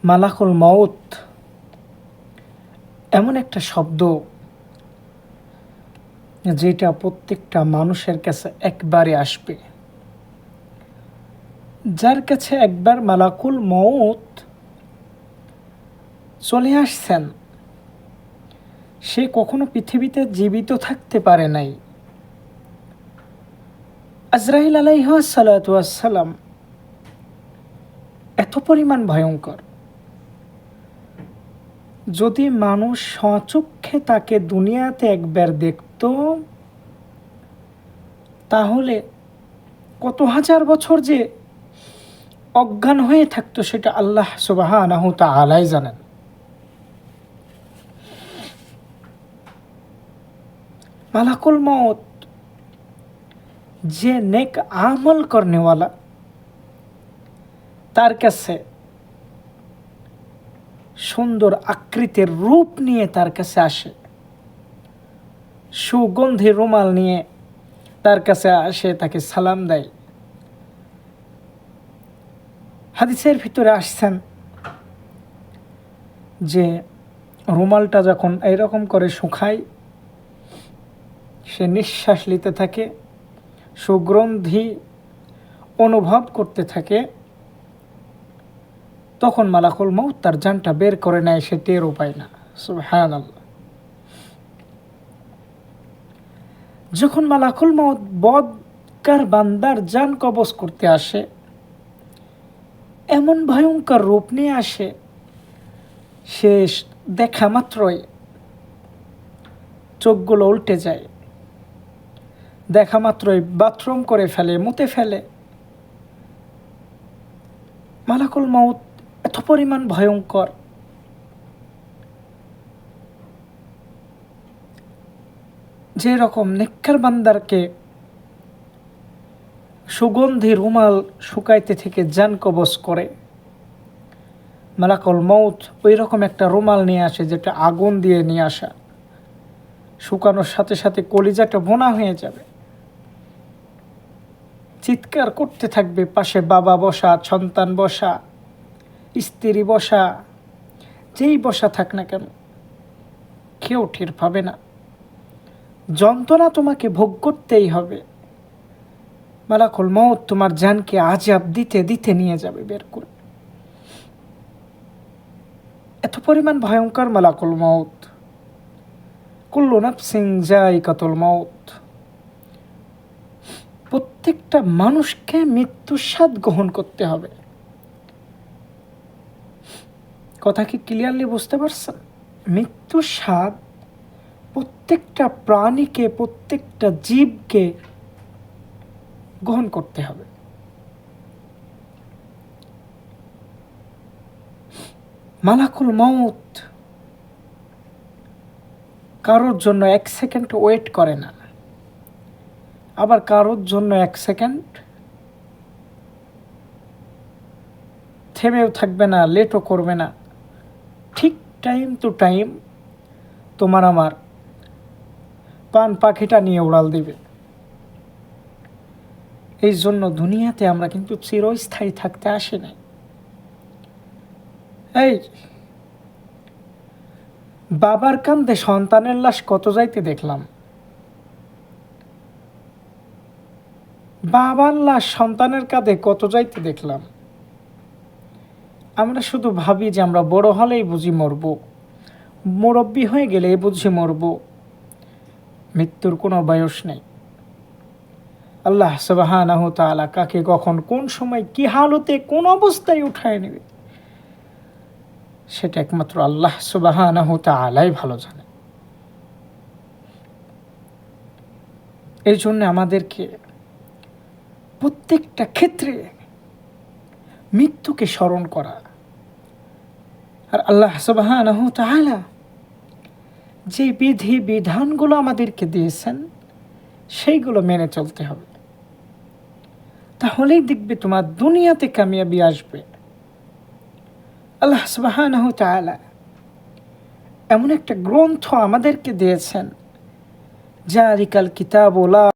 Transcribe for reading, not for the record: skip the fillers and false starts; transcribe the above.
মালাকুল মউত এমন একটা শব্দ যেটা প্রত্যেকটা মানুষের কাছে একবারে আসবে। যার কাছে একবার মালাকুল মউত চলে আসছেন, সে কখনো পৃথিবীতে জীবিত থাকতে পারে নাই। আজরাইল আলাইহিস সালাতু ওয়াস সালাম এত পরিমাণ ভয়ঙ্কর, যদি মানুষ স্বচক্ষে তাকে দুনিয়াতে একবার দেখত, তাহলে কত হাজার বছর যে অজ্ঞান হয়ে থাকতো সেটা আল্লাহ সুবহানাহু তাআলা জানেন। মালাকুল মউত যে নেক আমল করনেওয়ালা, তার কাছে সুন্দর আকৃতির রূপ নিয়ে তার কাছে আসে, সুগন্ধি রুমাল নিয়ে তার কাছে আসে, তাকে সালাম দেয়। হাদিসের ভিতরে আসছেন যে রুমালটা যখন এইরকম করে শুকায়, সে নিঃশ্বাস নিতে থাকে, সুগন্ধি অনুভব করতে থাকে, তখন মালাকুল মউত তার জানটা বের করে নেয়, সে টেরও পায় না। সুবহানাল্লাহ। যখন মালাকুল মউত বদকার বান্দার জান কবজ করতে আসে, এমন ভয়ঙ্কর রূপ নিয়ে আসে, সে দেখা মাত্রই চোখগুলো উল্টে যায়, দেখা মাত্রই বাথরুম করে ফেলে, মুতে ফেলে। মালাকুল মউত এত পরিমাণ ভয়ঙ্কর, যে রকম নেককার বান্দারকে সুগন্ধি রুমাল শুকাইতে থেকে জান কবজ করে, মালাকুল মউত ওই রকম একটা রুমাল নিয়ে আসে, যেটা আগুন দিয়ে নিয়ে আসা, শুকানোর সাথে সাথে কলিজাটা বোনা হয়ে যাবে, চিৎকার করতে থাকবে। পাশে বাবা বসা, সন্তান বসা, স্ত্রী বসা, যেই বসা থাক না কেন, কেউ টের পাবে না। যন্ত্রণা তোমাকে ভোগ করতেই হবে। মালাকুল মউত তোমার জানকে আযাব দিতে দিতে নিয়ে যাবে বের করে। এত পরিমাণ ভয়ঙ্কর মালাকুল মউত। কুল্লু নাফসিন যায়িকাতুল মউত, প্রত্যেকটা মানুষকে মৃত্যুর স্বাদ গ্রহণ করতে হবে। কথা কি ক্লিয়ারলি বুঝতে পারছেন? মৃত্যুর স্বাদ প্রত্যেকটা প্রাণীকে, প্রত্যেকটা জীবকে গ্রহণ করতে হবে। মালাকুল মউত কারোর জন্য 1 সেকেন্ড ওয়েট করে না, আবার কারোর জন্য 1 সেকেন্ড থেমেও থাকবে না, লেটও করবে না। ঠিক টাইম টু টাইম তোমার আমার পান পাখিটা নিয়ে উড়াল দিবে। এই জন্য দুনিয়াতে আমরা কিন্তু চিরস্থায়ী থাকতে আসি নাই। এই বাবার কান্দে সন্তানের লাশ কত যাইতে দেখলাম, বাবার লাশ সন্তানের কাঁধে কত যাইতে দেখলাম। আমরা শুধু ভাবি যে আমরা বড় হলেই বুঝি মরব, মুরব্বী হয়ে গেলে বুঝি মরব। মৃত্যুর কোনো বয়স নেই। আল্লাহ সুবহানাহু তাআলা কাকে কখন কোন সময় কি হালতে কোন অবস্থায় উঠায় নেবে, সেটা একমাত্র আল্লাহ সুবহানাহু তাআলাই ভালো জানে। এই জন্য আমাদেরকে প্রত্যেকটা ক্ষেত্রে মৃত্যুকে স্মরণ করা, আর আল্লাহ সুবহানাহু তাআলা যে বিধি বিধানগুলো আমাদেরকে দিয়েছেন সেইগুলো মেনে চলতে হবে। তাহলেই দেখবে তোমার দুনিয়াতে কামিয়াবি আসবে। আল্লাহ সুবহানাহু তাআলা এমন একটা গ্রন্থ আমাদেরকে দিয়েছেন, জালিকাল কিতাবু লা